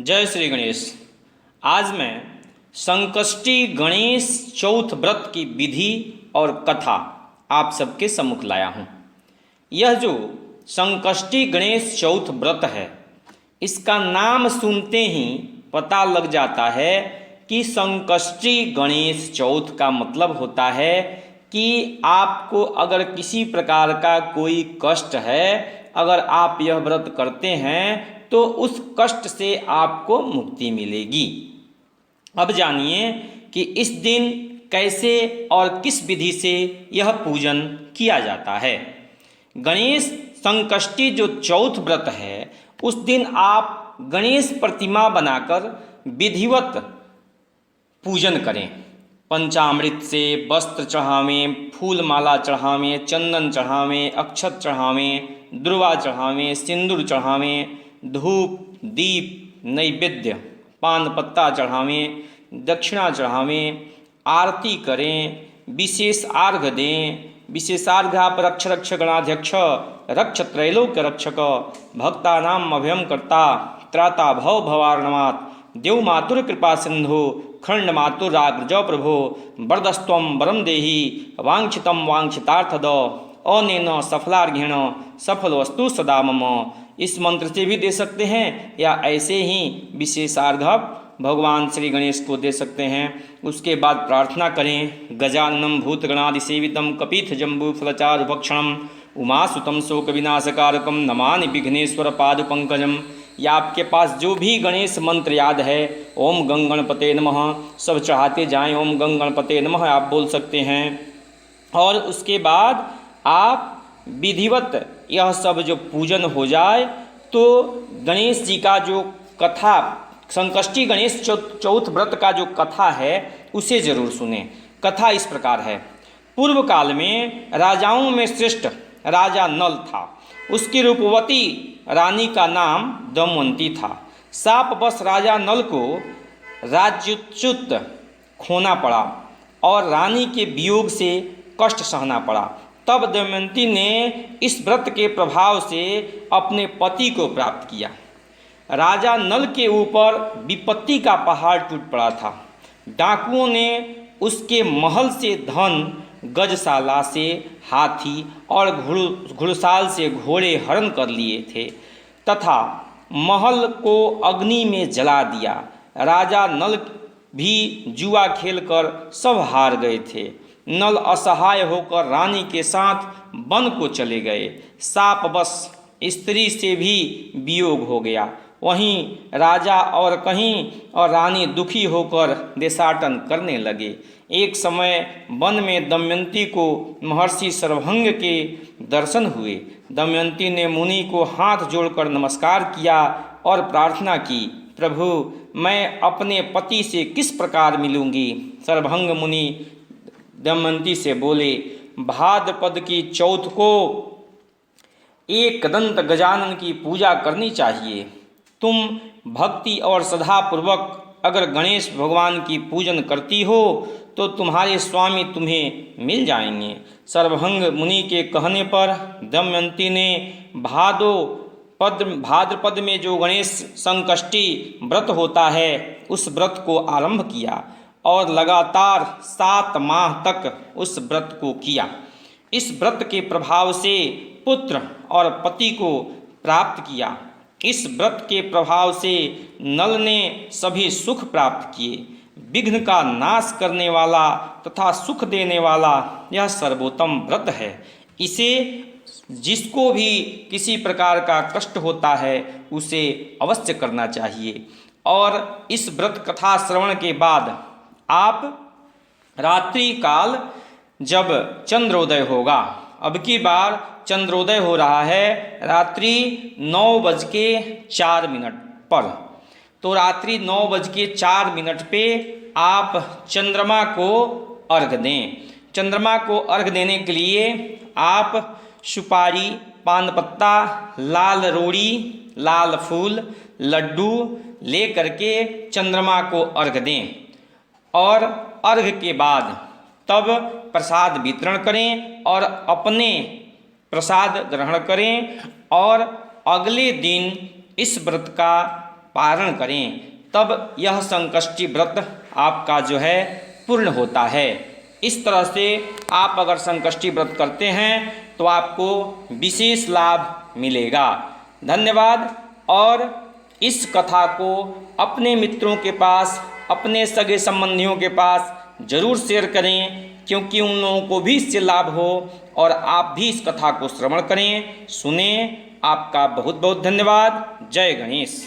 जय श्री गणेश। आज मैं संकष्टी गणेश चौथ व्रत की विधि और कथा आप सबके सम्मुख लाया हूँ। यह जो संकष्टी गणेश चौथ व्रत है, इसका नाम सुनते ही पता लग जाता है कि संकष्टी गणेश चौथ का मतलब होता है कि आपको अगर किसी प्रकार का कोई कष्ट है, अगर आप यह व्रत करते हैं तो उस कष्ट से आपको मुक्ति मिलेगी। अब जानिए कि इस दिन कैसे और किस विधि से यह पूजन किया जाता है। गणेश संकष्टी जो चौथ व्रत है, उस दिन आप गणेश प्रतिमा बनाकर विधिवत पूजन करें। पंचामृत से वस्त्र चढ़ावें, फूल माला चढ़ावें, चंदन चढ़ावें, अक्षत चढ़ावें, दुर्वा चढ़ावें, सिंदूर चढ़ावें, धूप दीप नैवेद्य पान पत्ता चढ़ावें, दक्षिणा चढ़ावें, आरती करें, विशेष अर्घ दें। विशेषार्घ आप रक्ष रक्ष गणाध्यक्ष रक्ष त्रैलोक्य रक्षक भक्तानाम अभयम कर्ता त्राता भव भवार्णवात् देव मातुर कृपा सिंधु खंड मातुराग्रज प्रभो वरदस्त्वं वरम देहि वांछितम वांछितार्थद अनेन सफलार्घेण सफल वस्तु सदा मम। इस मंत्र से भी दे सकते हैं या ऐसे ही विशेषार्घ भगवान श्री गणेश को दे सकते हैं। उसके बाद प्रार्थना करें। गजाननम भूतगणादिसेवितम कपिथ जम्बू फलचारुभक्षणम उमासुतम शोक विनाशकारकम नमानि विघ्नेश्वर पाद पंकजम। या आपके पास जो भी गणेश मंत्र याद है, ओम गंग गणपते नमः, सब चढ़ाते जाएं। ओम गंग गणपते नमः आप बोल सकते हैं। और उसके बाद आप विधिवत यह सब जो पूजन हो जाए तो गणेश जी का जो कथा, संकष्टी गणेश चौथ व्रत का जो कथा है उसे जरूर सुने। कथा इस प्रकार है। पूर्व काल में राजाओं में श्रेष्ठ राजा नल था। उसकी रूपवती रानी का नाम दमवंती था। शापवश राजा नल को राज्यच्युत खोना पड़ा और रानी के वियोग से कष्ट सहना पड़ा। तब दमयंती ने इस व्रत के प्रभाव से अपने पति को प्राप्त किया। राजा नल के ऊपर विपत्ति का पहाड़ टूट पड़ा था। डाकुओं ने उसके महल से धन, गजशाला से हाथी और घुड़साल से घोड़े हरण कर लिए थे तथा महल को अग्नि में जला दिया। राजा नल भी जुआ खेलकर सब हार गए थे। नल असहाय होकर रानी के साथ वन को चले गए। शापवश स्त्री से भी वियोग हो गया। वहीं राजा और रानी दुखी होकर देशाटन करने लगे। एक समय वन में दमयंती को महर्षि सर्वभंग के दर्शन हुए। दमयंती ने मुनि को हाथ जोड़कर नमस्कार किया और प्रार्थना की, प्रभु मैं अपने पति से किस प्रकार मिलूंगी। सर्वभंग मुनि दमयंती से बोले, भाद्रपद की चौथ को एक दंत गजानन की पूजा करनी चाहिए। तुम भक्ति और श्रद्धापूर्वक अगर गणेश भगवान की पूजन करती हो तो तुम्हारे स्वामी तुम्हें मिल जाएंगे। सर्वभंग मुनि के कहने पर दमयंती ने भाद्रपद में जो गणेश संकष्टी व्रत होता है उस व्रत को आरंभ किया और लगातार 7 माह तक उस व्रत को किया। इस व्रत के प्रभाव से पुत्र और पति को प्राप्त किया। इस व्रत के प्रभाव से नल ने सभी सुख प्राप्त किए। विघ्न का नाश करने वाला तथा सुख देने वाला यह सर्वोत्तम व्रत है। इसे जिसको भी किसी प्रकार का कष्ट होता है उसे अवश्य करना चाहिए। और इस व्रत कथा श्रवण के बाद आप रात्रि काल जब चंद्रोदय होगा, अब की बार चंद्रोदय हो रहा है रात्रि 9:04 पर, तो रात्रि 9:04 पे आप चंद्रमा को अर्घ दें। चंद्रमा को अर्घ देने के लिए आप सुपारी, पान पत्ता, लाल रोड़ी, लाल फूल, लड्डू ले करके चंद्रमा को अर्घ दें और अर्घ के बाद तब प्रसाद वितरण करें और अपने प्रसाद ग्रहण करें और अगले दिन इस व्रत का पारण करें, तब यह संकष्टी व्रत आपका जो है पूर्ण होता है। इस तरह से आप अगर संकष्टी व्रत करते हैं तो आपको विशेष लाभ मिलेगा। धन्यवाद। और इस कथा को अपने मित्रों के पास, अपने सगे संबंधियों के पास जरूर शेयर करें, क्योंकि उन लोगों को भी इससे लाभ हो और आप भी इस कथा को श्रवण करें, सुने। आपका बहुत बहुत धन्यवाद। जय गणेश।